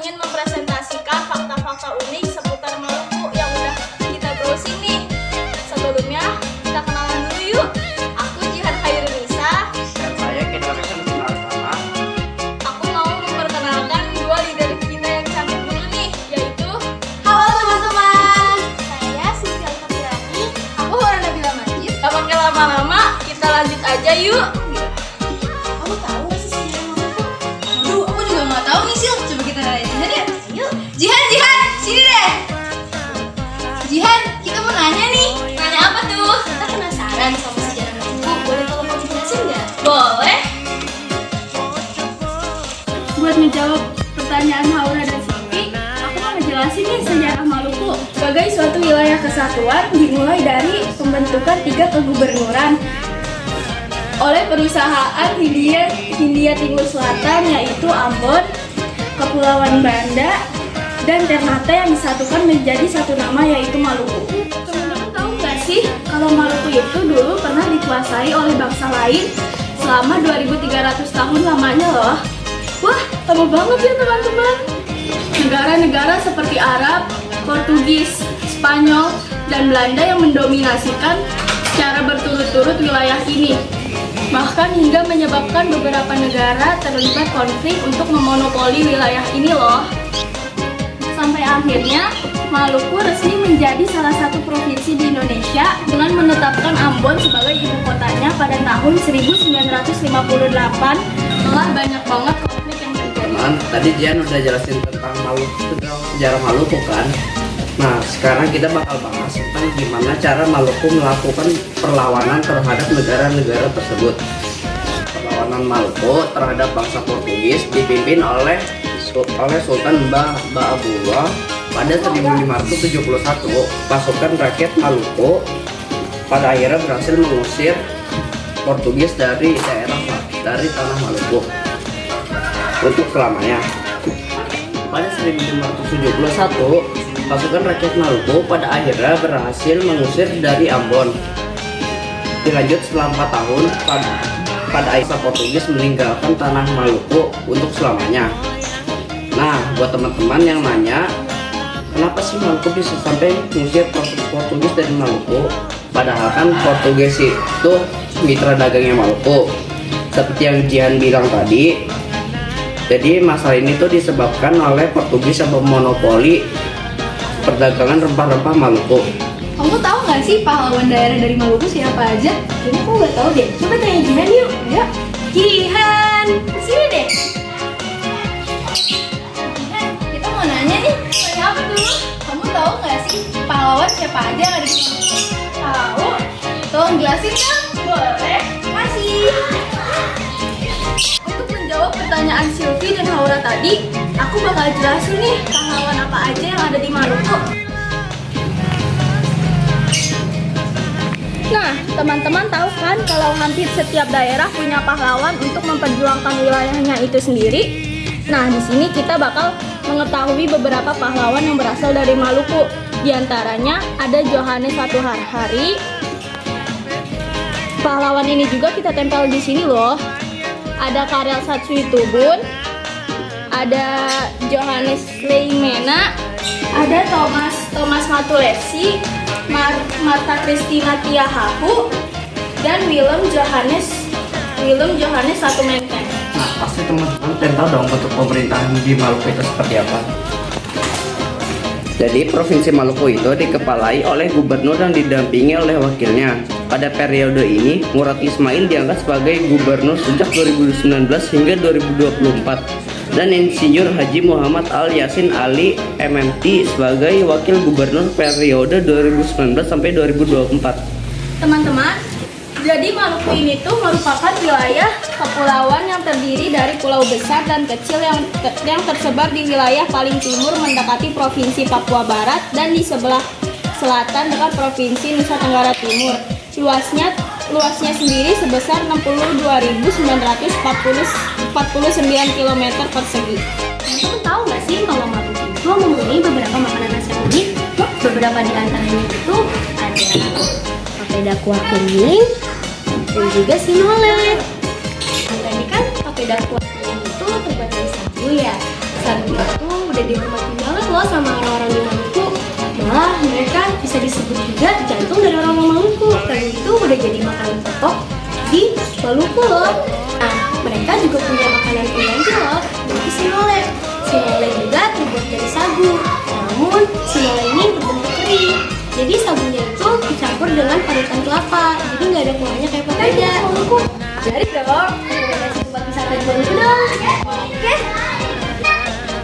ingin mempresentasikan fakta-fakta unik seputar Maluku yang udah kita browsing nih. Sebelumnya, kita kenalan dulu yuk. Aku Jihan Khairunisa. Dan saya Kendaraan Kinartama. Aku mau memperkenalkan dua leader kita yang cantik dulu nih, yaitu halo teman-teman. Saya Sylvia Alfatiani. Aku Hora Nabila Majid. Gak pakai lama-lama, kita lanjut aja yuk. Kamu tahu gak sih sejarah Maluku? Aduh, aku juga gak tahu nih Sil. Coba kita nanya Jihan ya. Yuk. Jihan, sini deh. Jihan, kita mau nanya nih. Nanya apa tuh? Kita penasaran sama sejarah Maluku. Boleh tolong kamu jelasin nggak? Boleh. Buat menjawab pertanyaan Haura dan Silvi, aku mau ngejelasin nih sejarah Maluku. Sebagai suatu wilayah kesatuan dimulai dari pembentukan 3 kegubernuran oleh perusahaan Hindia Timur Selatan, yaitu Ambon, Kepulauan Banda, dan Ternate yang disatukan menjadi satu nama, yaitu Maluku. Teman-teman tahu nggak sih kalau Maluku itu dulu pernah dikuasai oleh bangsa lain selama 2300 tahun lamanya loh. Wah, tahu banget ya teman-teman. Negara-negara seperti Arab, Portugis, Spanyol, dan Belanda yang mendominasikan secara berturut-turut wilayah ini. Bahkan hingga menyebabkan beberapa negara terlibat konflik untuk memonopoli wilayah ini loh. Sampai akhirnya Maluku resmi menjadi salah satu provinsi di Indonesia dengan menetapkan Ambon sebagai ibu kotanya pada tahun 1958. Setelah banyak banget konflik yang terjadi. Teman, tadi Jihan udah jelasin tentang Maluku, tentang sejarah Maluku kan. Nah, sekarang kita bakal bahas tentang gimana cara Maluku melakukan perlawanan terhadap negara-negara tersebut. Perlawanan Maluku terhadap bangsa Portugis dipimpin oleh Sultan Ba'abullah pada 1571. Pasukan rakyat Maluku pada akhirnya berhasil mengusir Portugis dari tanah Maluku untuk selamanya. Pada 1571, pasukan rakyat Maluku pada akhirnya berhasil mengusir dari Ambon. Dilanjut selama 4 tahun, pada akhirnya Portugis meninggalkan tanah Maluku untuk selamanya. Nah, buat teman-teman yang nanya, kenapa sih Maluku bisa sampai mengusir Portugis dari Maluku? Padahal kan Portugis itu mitra dagangnya Maluku. Seperti yang Jihan bilang tadi, jadi masalah ini tuh disebabkan oleh Portugis yang memonopoli perdagangan rempah-rempah Maluku. Kamu tahu nggak sih pahlawan daerah dari Maluku siapa aja? Kayaknya aku nggak tahu deh. Coba tanya Jihan yuk. Ya, Jihan, sini deh. Jihan, kita mau nanya nih. Tanya apa tuh? Kamu tahu nggak sih pahlawan siapa aja yang ada di Maluku? Tahu? Tolong jelasin dong. Boleh. Makasih. Untuk menjawab pertanyaan Silvi dan Haura tadi, aku bakal jelasin nih pahlawan apa aja yang ada di Maluku. Nah, teman-teman tahu kan kalau hampir setiap daerah punya pahlawan untuk memperjuangkan wilayahnya itu sendiri? Nah, di sini kita bakal mengetahui beberapa pahlawan yang berasal dari Maluku. Di antaranya ada Johannes Satuhari. Pahlawan ini juga kita tempel di sini loh. Ada Karel Satsuitubun, ada Johannes Leimena, ada Thomas Matulesi, Martha Christina Tiahahu, dan Willem Johannes Satumenkeng. Nah, pasti teman-teman pengen tahu dong bentuk pemerintahan di Maluku itu seperti apa. Jadi Provinsi Maluku itu dikepalai oleh gubernur yang didampingi oleh wakilnya. Pada periode ini, Ngurah Ismail diangkat sebagai gubernur sejak 2019 hingga 2024 dan Insinyur Haji Muhammad Al Yasin Ali MMT sebagai wakil gubernur periode 2019 sampai 2024. Teman-teman, jadi Maluku ini tuh merupakan wilayah kepulauan yang terdiri dari pulau besar dan kecil yang tersebar di wilayah paling timur mendekati Provinsi Papua Barat dan di sebelah selatan dekat Provinsi Nusa Tenggara Timur. Luasnya sendiri sebesar 62.949 km persegi. Kamu tahu nggak sih kalau Maluku itu mempunyai beberapa makanan khas yang unik? Beberapa di antaranya itu ada papeda kuah kuning dan juga sinole. Tadi kan papeda kuah kuning itu terbuat dari sagu ya. Sagu itu udah dihormati banget loh sama orang-orang di Maluku. Malah mereka bisa disebut juga jantung dari orang-orang Maluku. Karena itu udah jadi makanan pokok di Maluku loh. Nah, mereka juga punya makanan pengganti loh, yaitu sinole. Sinole juga terbuat dari sagu. Namun sinole ini berbentuk kering. Jadi sagunya itu dicampur dengan parutan kelapa. Jadi nggak ada kuahnya kayak papeda. Jadi dong, Rekomendasi tempat wisata di Maluku dong. oke.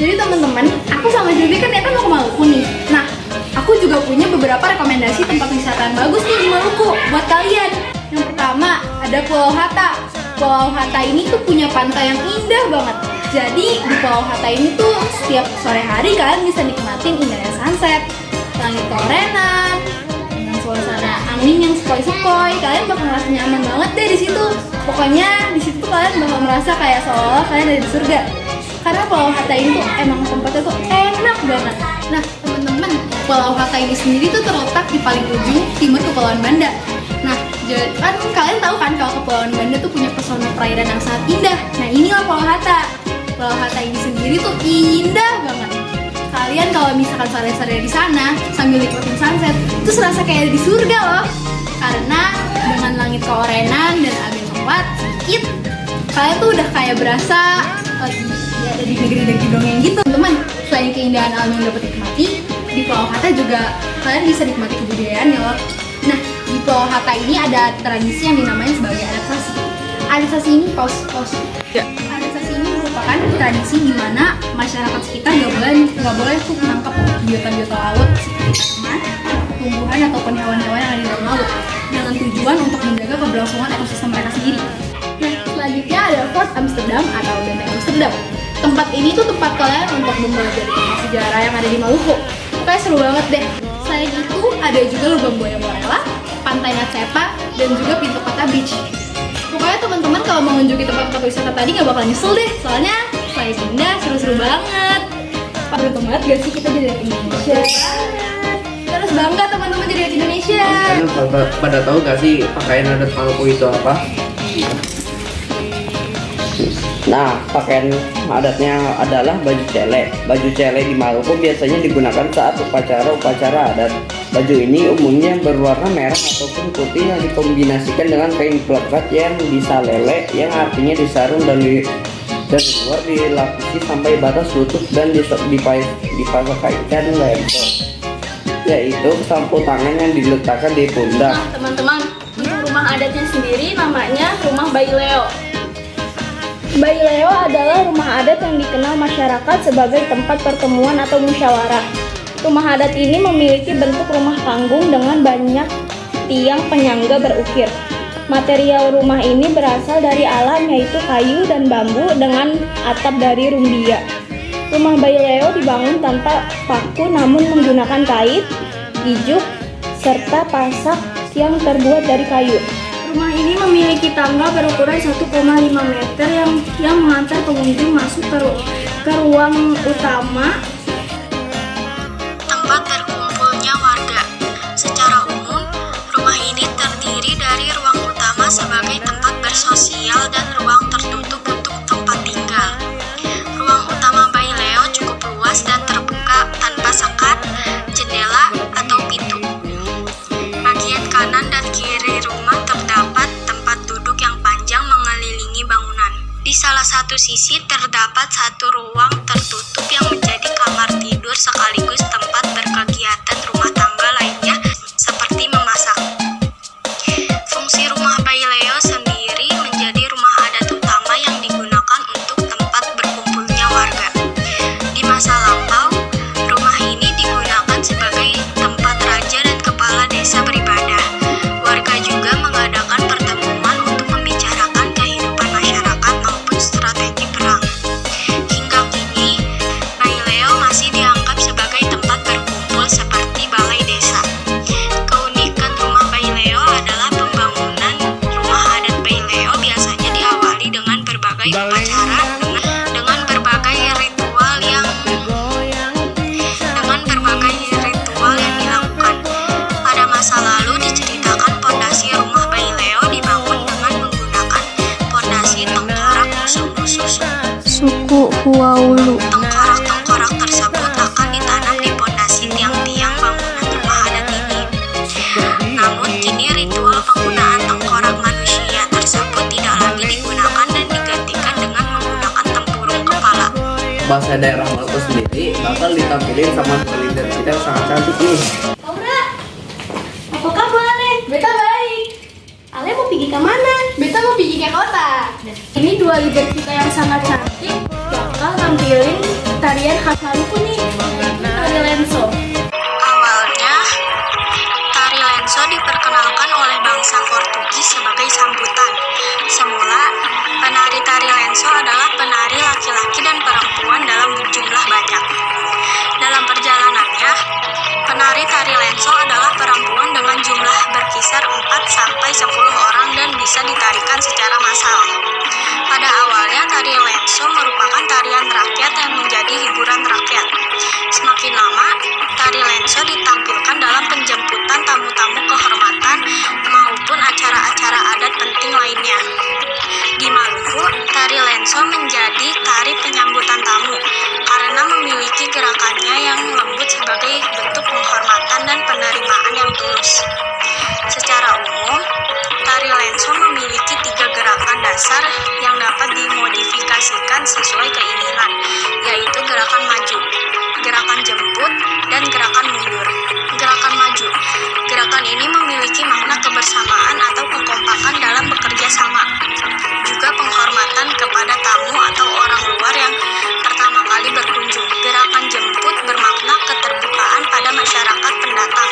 Jadi teman-teman, aku sama Juli kan ternyata mau ke Maluku nih. Nah, aku juga punya beberapa rekomendasi tempat wisata yang bagus nih di Maluku buat kalian. Yang pertama, ada Pulau Hatta. Pulau Hatta ini tuh punya pantai yang indah banget. Jadi di Pulau Hatta ini tuh setiap sore hari kalian bisa nikmatin indahnya sunset, langit korenan, dengan suasana angin yang sepoi-sepoi. Kalian bakal ngerasa nyaman banget deh di situ. Pokoknya di situ tuh kalian bakal merasa kayak seolah kalian ada di surga. Karena Pulau Hatta ini tuh emang tempatnya tuh enak banget. Nah teman-teman, Pulau Hatta ini sendiri tuh terletak di paling ujung timur Kepulauan Banda. Nah, kan kalian tahu kan kalau Kepulauan Banda tuh punya pesona perairan yang sangat indah. Nah inilah Pulau Hatta. Pulau Hatta ini sendiri tuh indah banget. Kalian kalau misalkan sore-sore di sana sambil nikmatin sunset, itu serasa kayak ada di surga loh. Karena dengan langit keorenan dan angin lewat sedikit, kalian tuh udah kayak berasa lagi ada di negeri-negeri dongeng gitu. Teman, selain keindahan alam yang dapat dinikmati, di Pulau Hatta juga kalian bisa nikmati kebudayaannya loh. Nah, di Pulau Hatta ini ada tradisi yang dinamai sebagai adaptasi. Adaptasi ini Adaptasi ini merupakan tradisi di mana masyarakat sekitar nggak boleh tuh menangkap biota-biota laut seperti tanaman, tumbuhan ataupun hewan-hewan yang ada di dalam laut dengan tujuan untuk menjaga keberlangsungan ekosistem mereka sendiri. Nah, selanjutnya ada Fort Amsterdam atau Benteng Amsterdam. Tempat ini tuh tempat kalian untuk mempelajari tentang sejarah yang ada di Maluku. Pokoknya seru banget deh. Selain itu, ada juga lubang buaya Morella, Pantai Natsepa, dan juga Pintu Kota Beach. Pokoknya teman-teman kalau mengunjungi tempat-tempat wisata tadi nggak bakal nyesel deh. Soalnya selain indah, seru-seru banget. Beruntung banget gak sih kita jadi dari Indonesia? Terus bangga teman-teman jadi dari Indonesia. Kalian pada tahu gak sih pakaian adat Maluku itu apa? Nah, pakaian adatnya adalah baju cele. Baju cele di Maluku biasanya digunakan saat upacara-upacara adat. Baju ini umumnya berwarna merah ataupun putih yang dikombinasikan dengan kain plekat yang disalele, yang artinya disarung dan luar dilapisi sampai batas lutut dan dipasangkan label, yaitu sapu tangan yang diletakkan di pundak. Nah, teman-teman, untuk rumah adatnya sendiri namanya Rumah Bayi Leo. Bayi Leo adalah rumah adat yang dikenal masyarakat sebagai tempat pertemuan atau musyawarah. Rumah adat ini memiliki bentuk rumah panggung dengan banyak tiang penyangga berukir. Material rumah ini berasal dari alam, yaitu kayu dan bambu dengan atap dari rumbia. Rumah Bayi Leo dibangun tanpa paku namun menggunakan kait, ijuk, serta pasak yang terbuat dari kayu. Rumah ini memiliki tangga berukuran 1,5 meter yang mengantar pengunjung masuk ke ruang utama tempat berkumpulnya warga. Secara umum, rumah ini terdiri dari ruang utama sebagai tempat bersosial dan ruang tertutup untuk tempat tinggal. Ruang utama Bayi Leo cukup luas dan terbuka tanpa sekat, jendela, atau pintu. Bagian kanan dan kiri rumah terdapat tempat duduk yang panjang mengelilingi bangunan. Di salah satu sisi terdapat satu ruang tertutup yang menjadi kamar tidur sekaligus tempat berkegiatan rumah tangga lainnya seperti memasak. Fungsi rumah Bayi Leo sendiri menjadi rumah adat utama yang digunakan untuk tempat berkumpulnya warga. Di masa lampau, rumah ini digunakan sebagai tempat raja dan kepala desa beribadah. Warga juga mengadakan pertemuan untuk membicarakan kehidupan masyarakat maupun strategi perang. Hingga kini, bahasa daerah Maluku sendiri bakal ditampilin sama dua leader kita yang sangat cantik nih. Aura, apa kabar Ale? Beta baik. Ale mau pergi ke mana? Beta mau pergi ke kota. Ini dua leader kita yang sangat cantik bakal nampilin tarian khas Maluku nih, yaitu tari lenso. Awalnya, tari lenso diperkenalkan oleh bangsa Portugis sebagai sambutan. Semula, penari tari lenso adalah penari laki-laki dan perempuan dalam jumlah banyak. Dalam perjalanannya, penari tari lenso adalah perempuan dengan jumlah berkisar 4-10 orang dan bisa ditarikan secara massal. Pada awalnya, tari lenso merupakan tarian rakyat yang menjadi hiburan rakyat. Semakin lama, tari lenso ditampilkan dalam penjemputan tamu-tamu kehormatan maupun acara-acara adat penting lainnya. Di Maluku, tari lenso menjadi tari penyambutan tamu karena memiliki gerakannya yang lembut sebagai bentuk penghormatan dan penerimaan yang tulus. Secara umum, tari lenso memiliki 3 gerakan dasar yang dapat dimodifikasikan sesuai keinginan, yaitu gerakan maju, gerakan jemput, dan gerakan mundur. Gerakan maju. Gerakan ini memiliki makna kebersamaan atau kekompakan dalam bekerja sama. Juga penghormatan kepada tamu atau orang luar yang pertama kali berkunjung. Gerakan jemput bermakna keterbukaan pada masyarakat pendatang.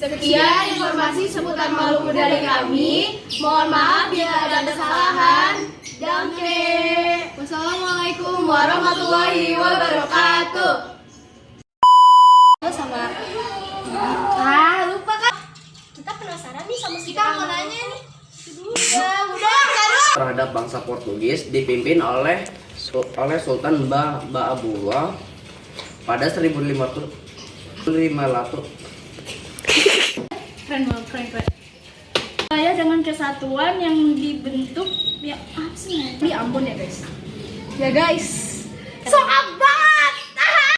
Sekian informasi seputar Maluku dari kami. Mohon maaf bila ada kesalahan. Damke. Wassalamualaikum warahmatullahi wabarakatuh. Sama Lupa kan? kita penasaran nih sama Kita mau nanya nih. Udah. Terhadap bangsa Portugis dipimpin oleh Sultan Ba'abullah pada 1500. Keren banget, keren. Saya dengan kesatuan yang dibentuk ya apa sih? Di Ambon ya guys. Ya guys,